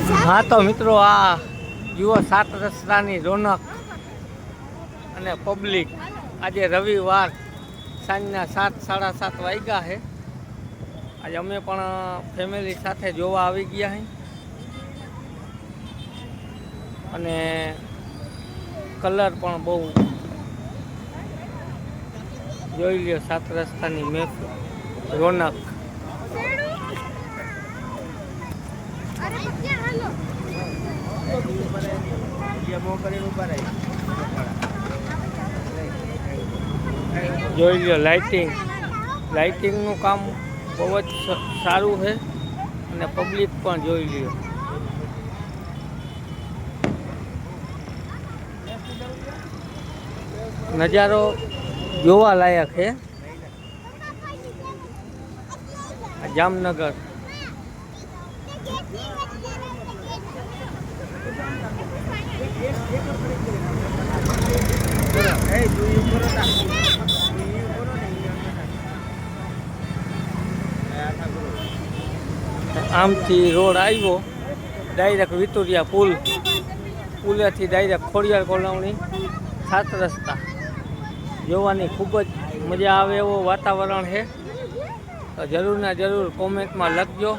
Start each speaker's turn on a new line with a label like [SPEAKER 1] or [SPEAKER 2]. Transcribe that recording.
[SPEAKER 1] हाँ तो मित्रों आ जुओ 7 रस्तानी रोनक અને પબ્લિક આજે રવિવાર સાંજના 7:30 વાગ્યા છે। આજે અમે પણ ફેમિલી સાથે જોવા આવી ગયા હી અને કલર પણ બહુ જોઈ લ્યો 7 રસ્તાની મેપ રોનક। જોઈ લ્યો લાઇટિંગનું કામ બહુ જ સારું છે અને પબ્લિક પણ જોઈ લ્યો। નજારો જોવા લાયક છે। જામનગર આમથી રોડ આવ્યો ડાયરેક્ટ વિતુરિયા પુલેથી ડાયરેક્ટ ખોડિયાર કોલોની 7 રસ્તા જોવાની ખૂબ જ મજા આવે એવો વાતાવરણ છે। તો જરૂર ને જરૂર કોમેન્ટમાં લખજો।